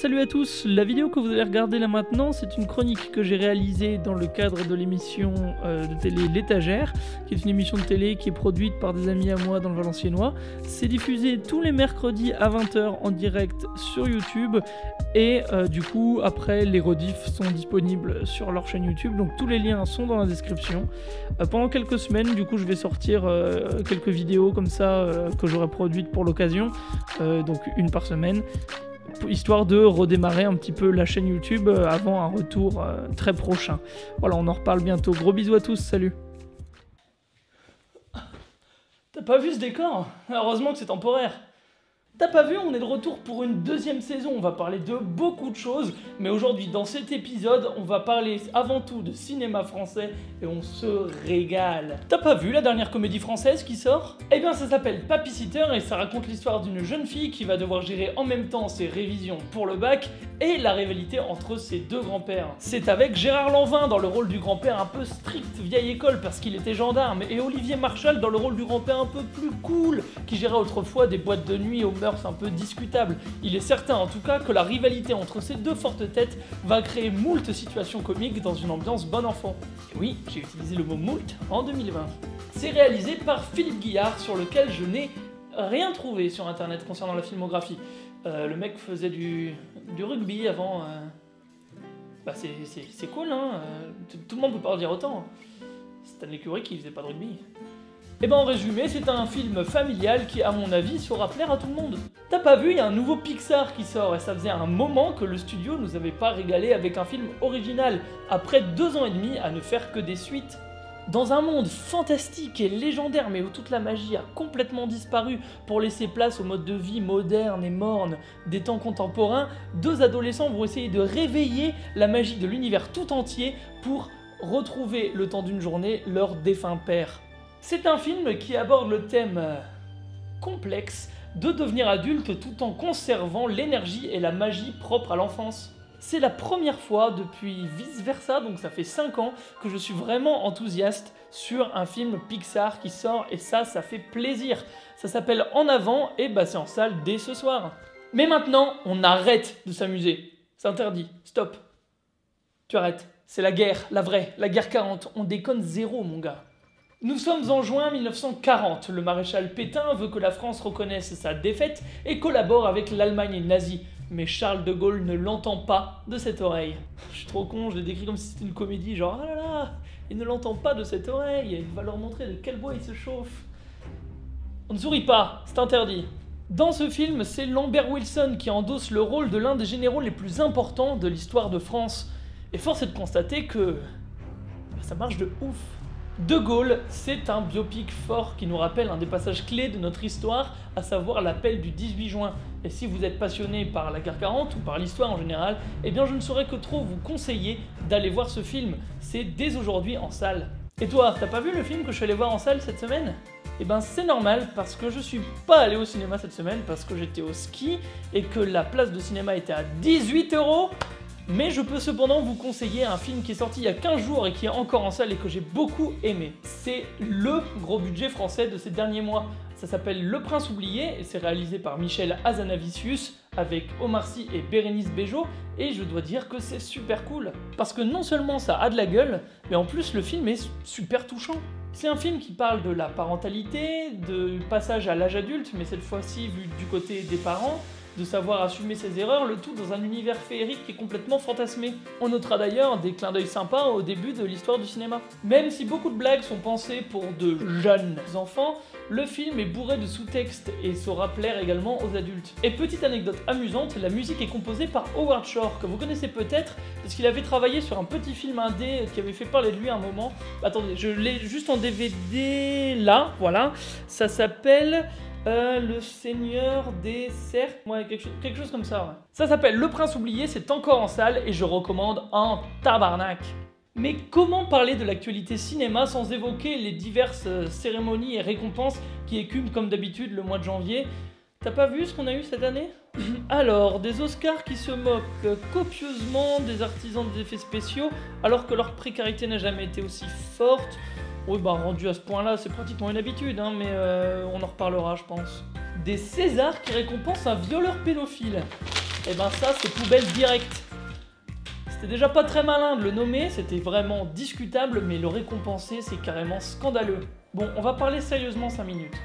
Salut à tous, la vidéo que vous allez regarder là maintenant, c'est une chronique que j'ai réalisée dans le cadre de l'émission de télé L'Étagère, qui est une émission de télé qui est produite par des amis à moi dans le Valenciennois. C'est diffusé tous les mercredis à 20 h en direct sur YouTube et du coup après les rediffs sont disponibles sur leur chaîne YouTube, donc tous les liens sont dans la description. Pendant quelques semaines du coup je vais sortir quelques vidéos comme ça que j'aurai produites pour l'occasion, donc une par semaine, histoire de redémarrer un petit peu la chaîne YouTube avant un retour très prochain. Voilà, on en reparle bientôt. Gros bisous à tous, salut. T'as pas vu ce décor? Heureusement que c'est temporaire. T'as pas vu, on est de retour pour une deuxième saison, on va parler de beaucoup de choses, mais aujourd'hui dans cet épisode, on va parler avant tout de cinéma français et on se régale. T'as pas vu la dernière comédie française qui sort? Eh bien ça s'appelle Papy Sitter et ça raconte l'histoire d'une jeune fille qui va devoir gérer en même temps ses révisions pour le bac et la rivalité entre ses deux grands-pères. C'est avec Gérard Lanvin dans le rôle du grand-père un peu strict, vieille école parce qu'il était gendarme, et Olivier Marchal dans le rôle du grand-père un peu plus cool, qui gérait autrefois des boîtes de nuit aux mœurs un peu discutables. Il est certain en tout cas que la rivalité entre ces deux fortes têtes va créer moult situations comiques dans une ambiance bon enfant. Et oui, j'ai utilisé le mot moult en 2020. C'est réalisé par Philippe Guillard, sur lequel je n'ai rien trouvé sur internet concernant la filmographie. Le mec faisait du rugby avant. Bah c'est cool, hein. Tout le monde peut pas en dire autant. Stanley Kubrick qui faisait pas de rugby. Et ben en résumé, c'est un film familial qui, à mon avis, saura plaire à tout le monde. T'as pas vu, il y a un nouveau Pixar qui sort et ça faisait un moment que le studio nous avait pas régalé avec un film original, après 2 ans et demi à ne faire que des suites. Dans un monde fantastique et légendaire, mais où toute la magie a complètement disparu pour laisser place au mode de vie moderne et morne des temps contemporains, 2 adolescents vont essayer de réveiller la magie de l'univers tout entier pour retrouver, le temps d'une journée, leur défunt père. C'est un film qui aborde le thème complexe de devenir adulte tout en conservant l'énergie et la magie propre à l'enfance. C'est la première fois depuis Vice Versa, donc ça fait 5 ans, que je suis vraiment enthousiaste sur un film Pixar qui sort, et ça fait plaisir. Ça s'appelle En Avant, et bah c'est en salle dès ce soir. Mais maintenant, on arrête de s'amuser. C'est interdit, stop. Tu arrêtes, c'est la guerre, la vraie, la guerre 40, on déconne zéro mon gars. Nous sommes en juin 1940, le maréchal Pétain veut que la France reconnaisse sa défaite et collabore avec l'Allemagne nazie. Mais Charles de Gaulle ne l'entend pas de cette oreille. Je suis trop con, je l'ai décrit comme si c'était une comédie, genre ah là là, il ne l'entend pas de cette oreille, il va leur montrer de quel bois il se chauffe. On ne sourit pas, c'est interdit. Dans ce film, c'est Lambert Wilson qui endosse le rôle de l'un des généraux les plus importants de l'histoire de France. Et force est de constater que ça marche de ouf. De Gaulle, c'est un biopic fort qui nous rappelle un des passages clés de notre histoire, à savoir l'appel du 18 juin. Et si vous êtes passionné par la guerre 40 ou par l'histoire en général, eh bien je ne saurais que trop vous conseiller d'aller voir ce film. C'est dès aujourd'hui en salle. Et toi, t'as pas vu le film que je suis allé voir en salle cette semaine? Eh ben c'est normal, parce que je suis pas allé au cinéma cette semaine, parce que j'étais au ski et que la place de cinéma était à 18 €. Mais je peux cependant vous conseiller un film qui est sorti il y a 15 jours et qui est encore en salle et que j'ai beaucoup aimé. C'est le gros budget français de ces derniers mois. Ça s'appelle Le Prince oublié et c'est réalisé par Michel Hazanavicius avec Omar Sy et Bérénice Bejo, et je dois dire que c'est super cool. Parce que non seulement ça a de la gueule, mais en plus le film est super touchant. C'est un film qui parle de la parentalité, de passage à l'âge adulte, mais cette fois-ci vu du côté des parents, de savoir assumer ses erreurs, le tout dans un univers féerique qui est complètement fantasmé. On notera d'ailleurs des clins d'œil sympas au début de l'histoire du cinéma. Même si beaucoup de blagues sont pensées pour de jeunes enfants, le film est bourré de sous-textes et saura plaire également aux adultes. Et petite anecdote amusante, la musique est composée par Howard Shore, que vous connaissez peut-être, parce qu'il avait travaillé sur un petit film indé qui avait fait parler de lui à un moment. Attendez, je l'ai juste en DVD là, voilà. Ça s'appelle Le Seigneur des Cercles, ouais, quelque chose comme ça, ouais. Ça s'appelle Le Prince oublié, c'est encore en salle et je recommande en tabarnak. Mais comment parler de l'actualité cinéma sans évoquer les diverses cérémonies et récompenses qui écument comme d'habitude le mois de janvier? T'as pas vu ce qu'on a eu cette année? Alors, des Oscars qui se moquent copieusement des artisans des effets spéciaux alors que leur précarité n'a jamais été aussi forte. Oui, bah rendu à ce point-là, c'est pratiquement une habitude, hein, mais on en reparlera, je pense. Des Césars qui récompensent un violeur pédophile. Et ben ça c'est poubelle directe. C'était déjà pas très malin de le nommer, c'était vraiment discutable, mais le récompenser c'est carrément scandaleux. Bon, on va parler sérieusement 5 minutes.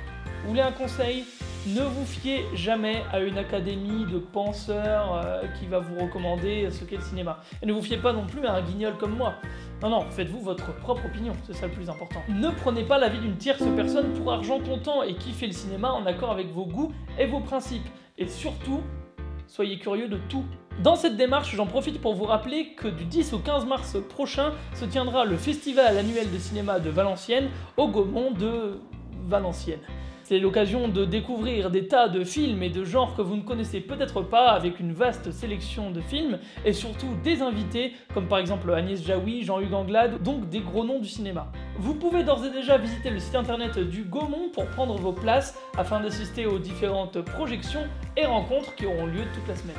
Vous voulez un conseil ? Ne vous fiez jamais à une académie de penseurs qui va vous recommander ce qu'est le cinéma. Et ne vous fiez pas non plus à un guignol comme moi. Non, faites-vous votre propre opinion, c'est ça le plus important. Ne prenez pas l'avis d'une tierce personne pour argent comptant et kiffez le cinéma en accord avec vos goûts et vos principes. Et surtout, soyez curieux de tout. Dans cette démarche, j'en profite pour vous rappeler que du 10 au 15 mars prochain se tiendra le festival annuel de cinéma de Valenciennes au Gaumont de Valenciennes. C'est l'occasion de découvrir des tas de films et de genres que vous ne connaissez peut-être pas, avec une vaste sélection de films et surtout des invités comme par exemple Agnès Jaoui, Jean-Hugues Anglade, donc des gros noms du cinéma. Vous pouvez d'ores et déjà visiter le site internet du Gaumont pour prendre vos places afin d'assister aux différentes projections et rencontres qui auront lieu toute la semaine.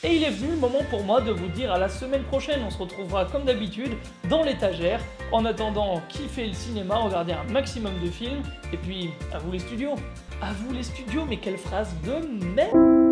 Et il est venu le moment pour moi de vous dire à la semaine prochaine, on se retrouvera comme d'habitude dans l'étagère. En attendant, kiffez le cinéma, regardez un maximum de films, et puis à vous les studios. À vous les studios, mais quelle phrase de merde!